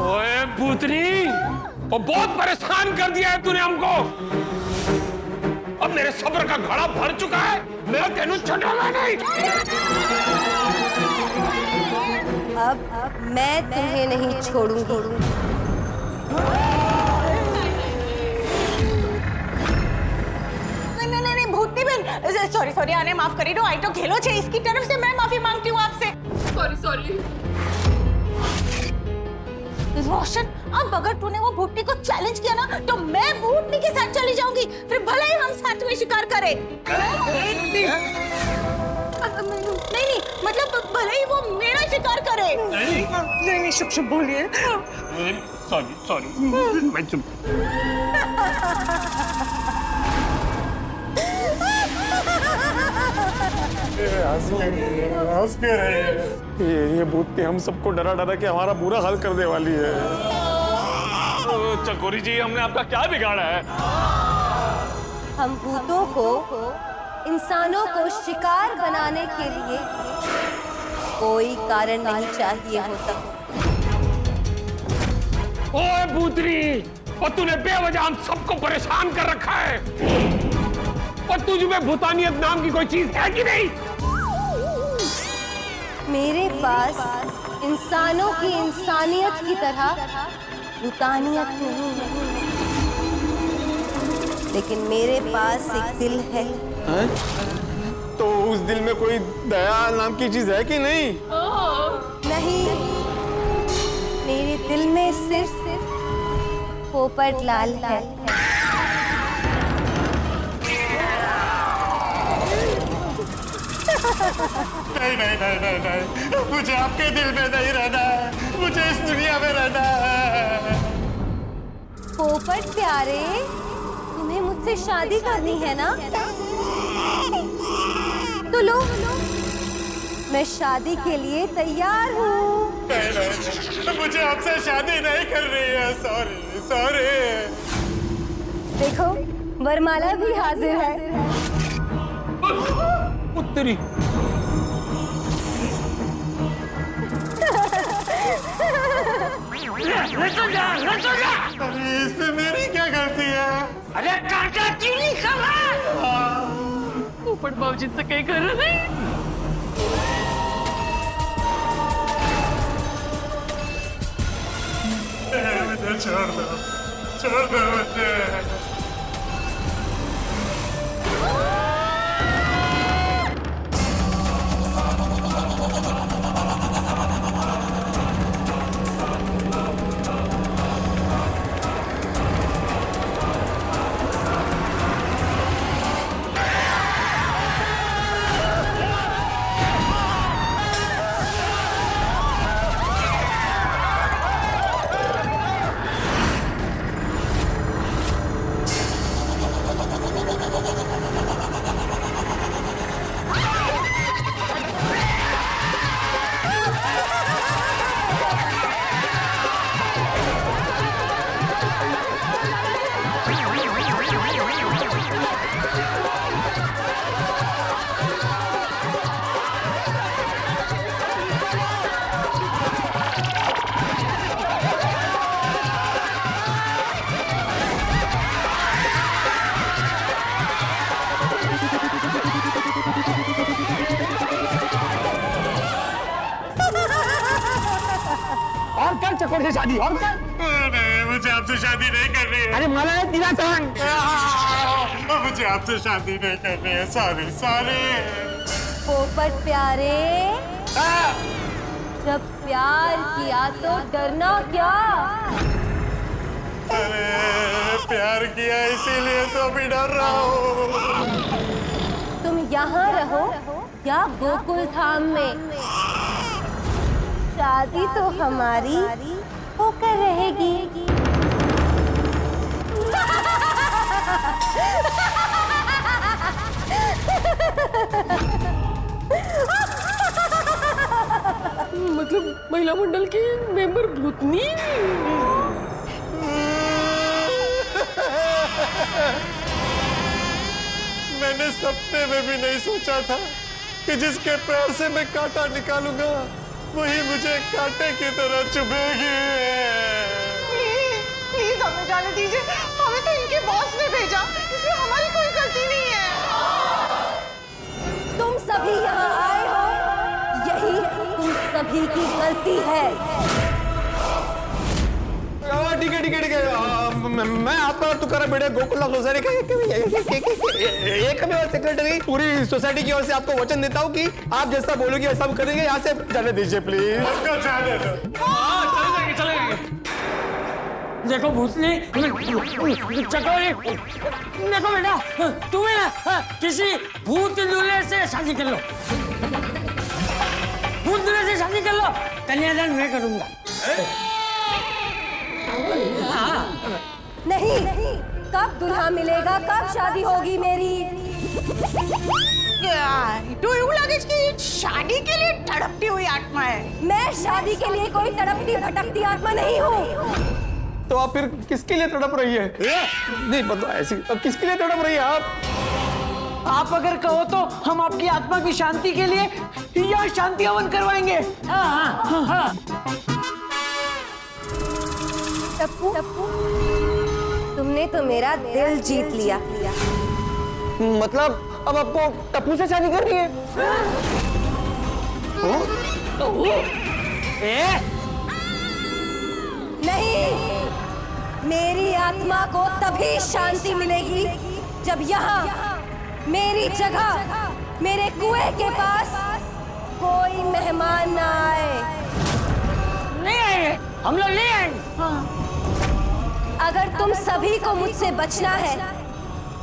ओए भूतनी, वो बहुत परेशान कर दिया है तूने हमको। अब मेरे सब्र का घड़ा भर चुका है, मैं तेनू छुड़ाऊंगा नहीं। अब मैं तुम्हें नहीं छोड़ूंगी। नहीं भूतनी बहन, सॉरी सॉरी आने माफ करी दो। आई तो खेलो छे, इसकी तरफ से मैं माफी मांगती हूँ आपसे। Sorry sorry. रोशन, अब अगर तूने वो भूतनी को चैलेंज किया ना तो मैं भूतनी के साथ चली जाऊंगी, फिर भले ही हम साथ में शिकार करें। नहीं मतलब भले ही वो मेरा शिकार करे। नहीं शुभ शुभ बोलिए। सॉरी सॉरी, मैं चुप। हंस के रहे। ये भूतनी हम सबको डरा डरा के हमारा बुरा हाल करने वाली है। चकोरी जी, हमने आपका क्या बिगाड़ा है? हम भूतों को इंसानों को शिकार बनाने के लिए कोई कारण नहीं चाहिए होता। ओए भूतनी, और तूने बेवजह हम सबको परेशान कर रखा है। और तुझ में भूतानियत नाम की कोई चीज है कि नहीं? मेरे पास इंसानों की इंसानियत की तरह भूतानियत नहीं है, लेकिन मेरे पास एक दिल है। तो उस दिल में कोई दया नाम की चीज है कि नहीं? नहीं, मेरे दिल में सिर्फ पोपट लाल है। नहीं, मुझे आपके दिल में नहीं रहना है, मुझे इस दुनिया में रहना है। पोपट प्यारे, तुम्हें मुझसे शादी करनी है ना? तो लो, मैं शादी के लिए तैयार हूँ। नहीं, मुझे आपसे शादी नहीं करनी है। Sorry sorry. देखो, वरमाला भी हाजिर है। उत्तरी अरे इसमें मेरी क्या गलती है? अरे कांटा क्यों नहीं कर रहा? पोपट बाबूजी से कहीं कर रहा नहीं। मुझे छोड़ दो मुझे। चकोर से शादी और कर। नहीं, मुझे आपसे शादी नहीं करनी है। अरे मला है तेरा संग। मुझे आपसे शादी नहीं करनी है। Sorry sorry. पोपट प्यारे, जब प्यार किया तो डरना क्या? अरे प्यार किया इसीलिए तो भी डर रहा हूँ। यहाँ रहो या गोकुल धाम में, शादी तो हमारी होकर रहेगी। मतलब महिला मंडल की मेंबर भूतनी। मैंने सपने में भी नहीं सोचा था कि जिसके पैर से मैं कांटा निकालूंगा वही मुझे कांटे की तरह चुभेगी। प्लीज हमें जाने दीजिए, हमें तो इनके बॉस ने भेजा, इसमें हमारी कोई गलती नहीं है। तुम सभी यहाँ आए हो, यही तुम सभी की गलती है। ठीक है ठीक है ठीक है, मैं आपका तुकारा बेटे गोकुला सोसाइटी का एक सेक्रेटरी पूरी सोसाइटी की ओर से आपको वचन देता हूँ कि आप जैसा बोलोगे वैसा हम करेंगे। यहाँ से जाने दीजिए प्लीज। चले जाएंगे। देखो भूतनी, चकोरी, देखो बेटा, तुम्हें ना किसी भूत दूल्हे से शादी कर लो, भूत दूल्हे से शादी कर लो, कन्यादान मैं करूंगा। नहीं, कब दूल्हा मिलेगा, कब शादी होगी मेरी? डू यू लगे कि शादी के लिए तड़पती हुई आत्मा है? मैं शादी के लिए कोई तड़पती भटकती आत्मा नहीं हूँ। तो आप फिर किसके लिए तड़प रही है? नहीं मतलब ऐसी किसके लिए तड़प रही है आप? आप अगर कहो तो हम आपकी आत्मा की शांति के लिए यहाँ शांति हवन करवाएंगे। टप्पू, तुमने तो मेरा दिल जीत लिया। मतलब अब आपको टप्पू से शादी करनी है? नहीं, मेरी आत्मा को तभी शांति मिलेगी जब यहाँ मेरी जगह, मेरे कुएं के पास कोई मेहमान ना आए। नहीं आएंगे, हम लोग नहीं आएंगे। अगर तुम सभी को मुझसे बचना है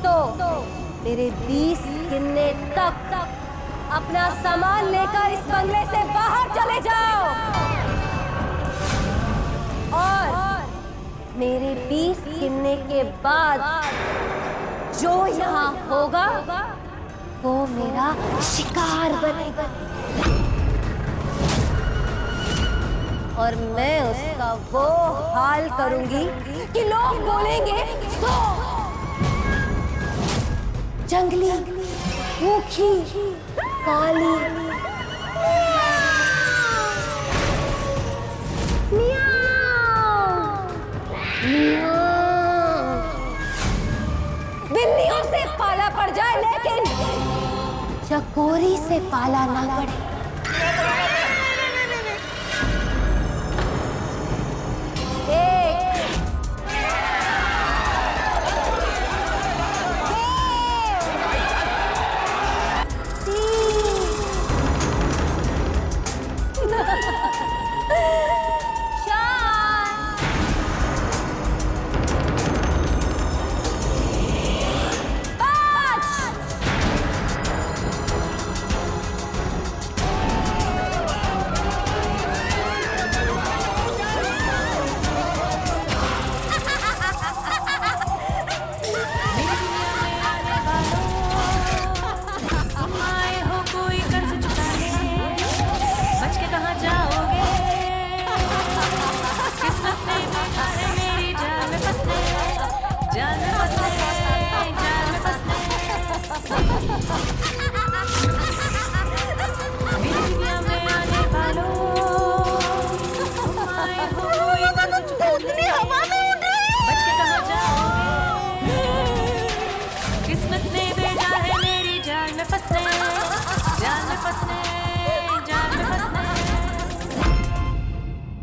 तो मेरे 20 गिनने तक अपना सामान लेकर इस बंगले से बाहर चले जाओ, और मेरे 20 गिनने के बाद जो यहाँ होगा वो मेरा शिकार बनेगा, और मैं उसका वो हाल करूंगी कि लोग बोलेंगे सो जंगली, भूखी, काली, बिल्लियों से पाला पड़ जाए लेकिन चकोरी से पाला ना पड़े।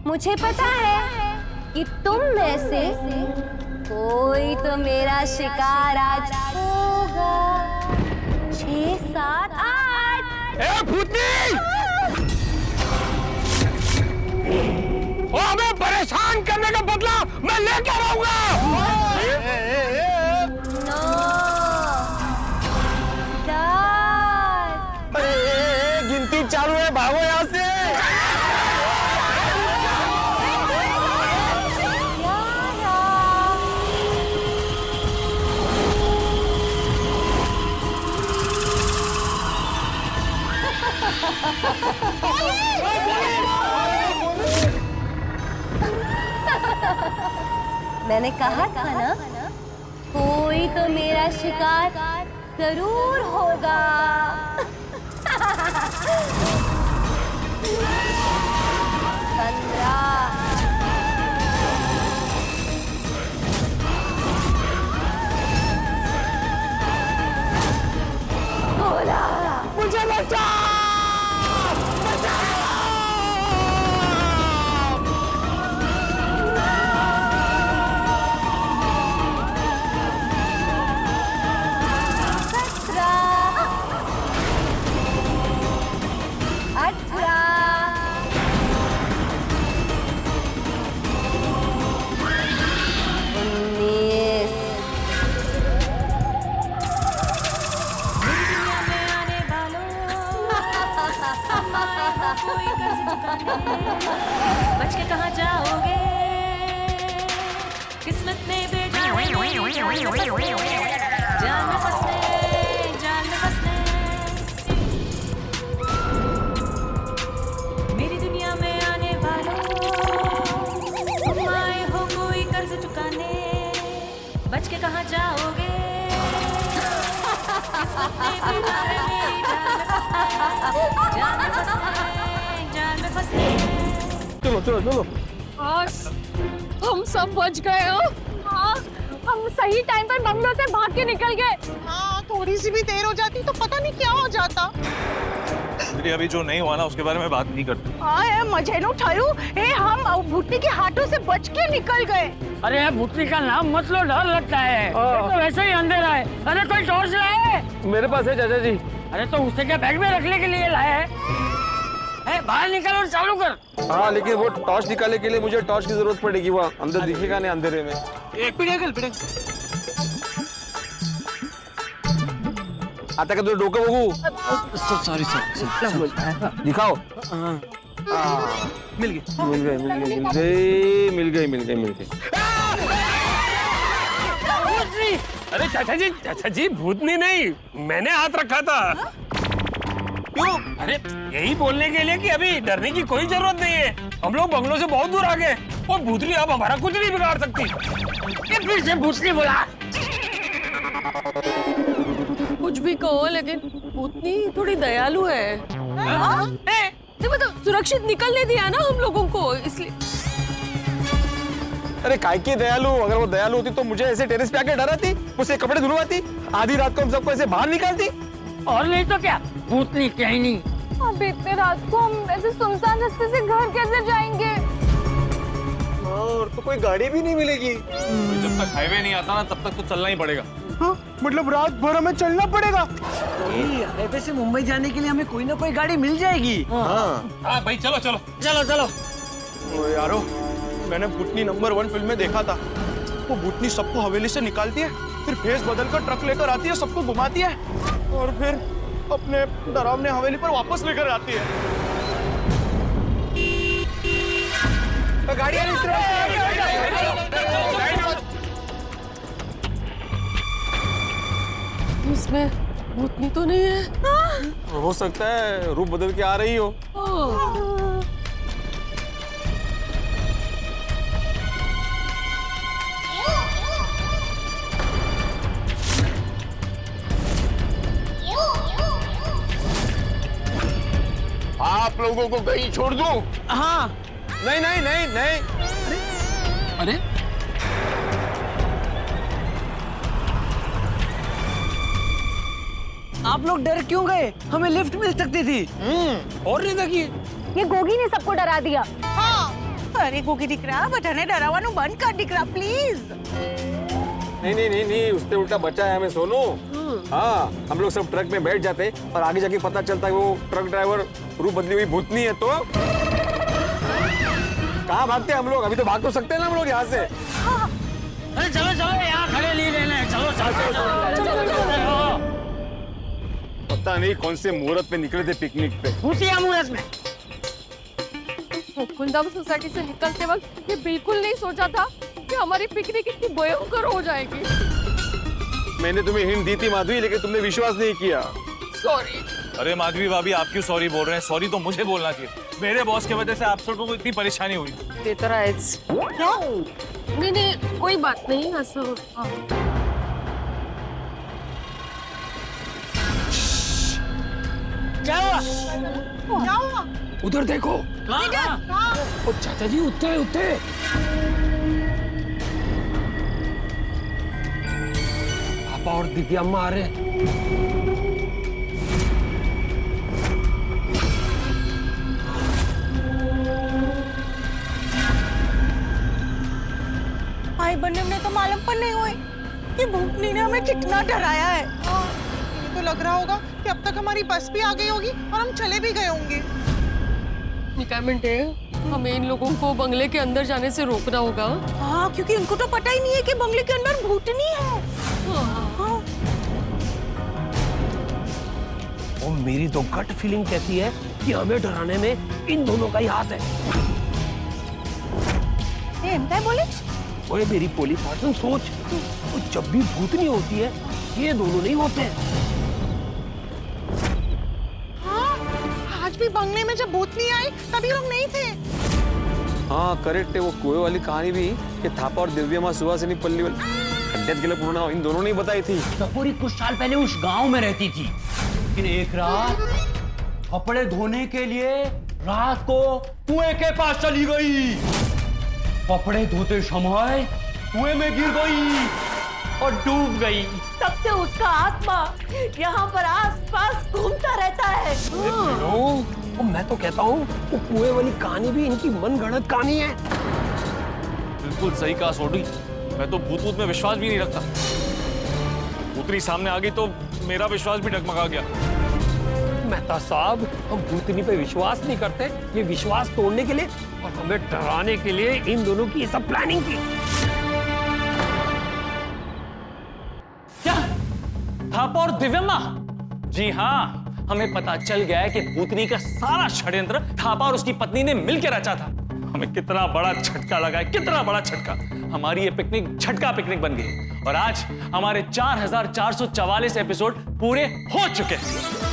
मुझे पता है कि तुम में से कोई तो मेरा शिकार आज होगा। 6, 7, 8। ए भूतनी! ओ हमें परेशान करने का बदला मैं लेकर आऊंगा। 9, 10 मैंने कहा था ना, कोई तो मेरा शिकार जरूर होगा। मुझे बचा! बच के कहाँ जाओगे? किस्मत में बेटा जान में फंसने, जान में फंसने। मेरी दुनिया में आने वालों, तुम आए हो कोई कर्ज चुकाने। बच के कहाँ जाओगे? किस्मत में बेटा है मेरी जान में फंसने, जान में फंसने। चलो चलो चलो। हम सब बच गए हो। हाँ, हम सही टाइम पर बंगलों से भाग के निकल गए। हाँ, थोड़ी सी भी देर हो जाती तो पता नहीं क्या हो जाता। अभी जो नहीं हुआ ना उसके बारे में बात नहीं करते। हाँ, मजे न उठायू। हम भूतनी के हाथों से बच के निकल गए। अरे भूतनी का नाम मत लो, डर लगता है। तो वैसे ही अंधेरा है। अरे कोई टॉर्च लाए? मेरे पास है चाचा जी। अरे तो उसे क्या बैग में रखने के लिए लाया है? बाहर निकल और चालू कर। हाँ लेकिन वो टॉर्च निकालने के लिए मुझे टॉर्च की जरूरत पड़ेगी, वो अंदर दिखेगा नहीं अंधेरे में। एक मिनट आता का तो डोका बघू। सॉरी दिखाओ। मिल गई। अरे चाचा जी भूतनी नहीं, मैंने हाथ रखा था। क्यों? अरे यही बोलने के लिए कि अभी डरने की कोई जरूरत नहीं है। हम लोग बंगलों से बहुत दूर आ गए और भूतनी अब हमारा कुछ नहीं बिगाड़ सकती। ये फिर से भूतनी बोला। कुछ भी कहो लेकिन भूतनी थोड़ी दयालु है। तो सुरक्षित निकलने दिया ना हम लोगों को, इसलिए। अरे काय की दयालु? अगर वो दयालु होती तो मुझे ऐसे टेरेस पे आके डराती, मुझसे कपड़े धुलवाती, आधी रात को हम सबको ऐसे बाहर निकालती। और नहीं तो क्या, भूतनी क्या ही नहीं। अब इतने रात को हम ऐसे सुनसान रास्ते से घर कैसे जाएंगे? और तो कोई गाड़ी भी नहीं मिलेगी। जब तक हाईवे नहीं आता ना तब तक तो चलना ही पड़ेगा। हाँ, मतलब रात भर हमें चलना पड़ेगा। हाईवे से मुंबई जाने के लिए हमें कोई ना कोई गाड़ी मिल जाएगी। हाँ भाई चलो चलो चलो चलो। ओ यारो, मैंने भूतनी नंबर 1 फिल्म में देखा था। वो भूतनी सबको हवेली से निकालती है, फिर भेष बदलकर ट्रक लेकर आती है, सबको घुमाती है और फिर अपने डरावने हवेली पर वापस लेकर आती है। तो गाड़ी इसमें भूतनी तो नहीं है। हो सकता है रूप बदल के आ रही हो। आप लोगों को कहीं छोड़ दूं? हाँ। नहीं नहीं नहीं नहीं। अरे आप लोग डर क्यों गए? हमें लिफ्ट मिल सकती थी। और नहीं देखिए, ये गोगी ने सबको डरा दिया। हाँ, अरे गोगी दिकरा, बधाने डरावानु बंद कर दिकरा प्लीज। नहीं नहीं नहीं नहीं, उससे उल्टा बचा है हमें सोनू। हाँ, हम लोग सब ट्रक में बैठ जाते और आगे जाके पता चलता है वो ट्रक ड्राइवर रूप बदली हुई भूतनी है तो कहाँ भागते हम लोग? अभी तो भाग तो सकते हैं ना हम लोग यहाँ से। अरे चलो चलो, यहाँ खड़े नहीं रहना है। चलो चलो चलो। पता नहीं कौन से मुहूर्त पे निकले थे पिकनिक पे। भूतिया मुहूर्त में। कुंदम सोसाइटी से निकलते वक्त ये बिल्कुल नहीं सोचा था कि हमारी पिकनिक इतनी भयंकर हो जाएगी। मैंने तुम्हें हिंट दी थी माधवी, लेकिन तुमने विश्वास नहीं किया। सॉरी। अरे माधवी भाभी, आप क्यों सॉरी बोल रहे हैं? सॉरी तो मुझे बोलना चाहिए। मेरे बॉस की वजह से आप सबको इतनी परेशानी हुई। ते तर आहेच। क्या? नहीं नहीं, कोई बात नहीं, असं क्या हुआ? क्या हुआ? उधर देखो। ओ चाचा जी, उत्ते उत्ते। पापा और दिव्या अम्मा आ रहे हैं। भाई बनने में तो मालूम पर नहीं हुई कि भूतनी ने हमें कितना डराया है। ये तो लग रहा होगा कि अब तक हमारी बस भी आ गई होगी और हम चले भी गए होंगे। मी काय म्हणते, हमें इन लोगों को बंगले के अंदर जाने से रोकना होगा। हाँ, क्योंकि उनको तो पता ही नहीं है कि बंगले के अंदर भूतनी है। हाँ। और मेरी तो गट फीलिंग कहती है कि हमें डराने में इन दोनों का ही हाथ है। क्या बोले? ओए मेरी पोली पार्सन, सोच, तो जब भी भूतनी होती है ये दोनों नहीं होते हैं। हाँ, आज भी बंगले में जब भूतनी आई तभी लोग नहीं थे। हाँ करेक्ट है, वो कुएं वाली कहानी भी कि थापा और दिव्या माँ सुहासिनी पल्ली वाली खड्डेत के लिए पूर्ण इन दोनों ने ही बताई थी। टपोरी कुछ साल पहले उस गांव में रहती थी, लेकिन एक रात कपड़े धोने के लिए रात को कुएं के पास चली गई। कपड़े धोते समय कुएं में गिर गई और डूब गई। तब से उसका आत्मा यहाँ पर आस-पास घूमता रहता है। तो मैं तो कहता हूँ वो कुएं वाली कहानी भी इनकी मनगढ़ंत कहानी है। बिल्कुल सही कहा सोडी, मैं तो भूत में विश्वास भी नहीं रखता। भूतनी सामने आ गई तो मेरा विश्वास भी डगमगा गया। मेहता साहब, हम भूतनी पे विश्वास नहीं करते, ये विश्वास तोड़ने के लिए और हमें डराने के लिए इन दोनों की सब प्लानिंग की। क्या थापा और दिव्यम्मा? जी हाँ, हमें पता चल गया है कि भूतनी का सारा षड्यंत्र थापा और उसकी पत्नी ने मिलकर रचा था। हमें कितना बड़ा झटका लगा है, कितना बड़ा झटका। हमारी ये पिकनिक झटका पिकनिक बन गई और आज हमारे 4444 एपिसोड पूरे हो चुके हैं।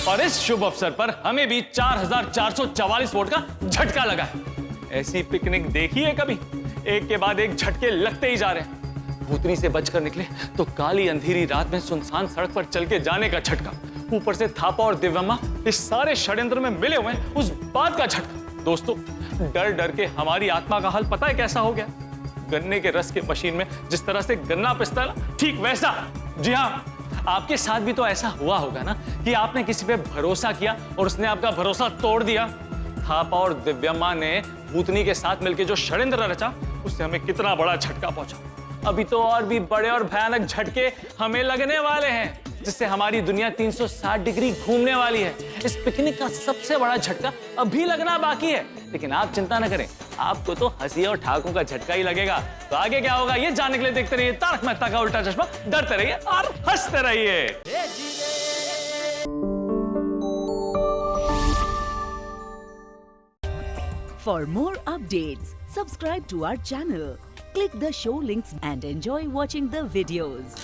और इस शुभ अवसर पर हमें भी 4444 वोट का झटका लगा है। ऐसी पिकनिक देखी है कभी? एक के बाद एक झटके लगते ही जा रहे हैं। भूतनी से बचकर निकले तो काली अंधेरी रात में सुनसान सड़क पर चल के जाने का झटका, ऊपर से थापा और दिव्यम्मा इस सारे षड्यंत्र में मिले हुए हैं, उस बात का झटका। दोस्तों, डर डर के हमारी आत्मा का हाल पता है कैसा हो गया? गन्ने के रस के मशीन में जिस तरह से गन्ना पिसता है, ठीक वैसा। जी हाँ, आपके साथ भी तो ऐसा हुआ होगा ना कि आपने किसी पे भरोसा किया और उसने आपका भरोसा तोड़ दिया। थापा और दिव्यम्मा ने भूतनी के साथ मिलकर जो षड्यंत्र रचा, उससे हमें कितना बड़ा झटका पहुंचा। अभी तो और भी बड़े और भयानक झटके हमें लगने वाले हैं, जिससे हमारी दुनिया 360 डिग्री घूमने वाली है। इस पिकनिक का सबसे बड़ा झटका अभी लगना बाकी है, लेकिन आप चिंता न करें, आपको तो हंसी और ठाकों का झटका ही लगेगा। तो आगे क्या होगा ये जानने के लिए देखते रहिए तारक मेहता का उल्टा चश्मा। डरते रहिए और हंसते रहिए। For more updates, subscribe to our channel, click the show links and enjoy watching the videos.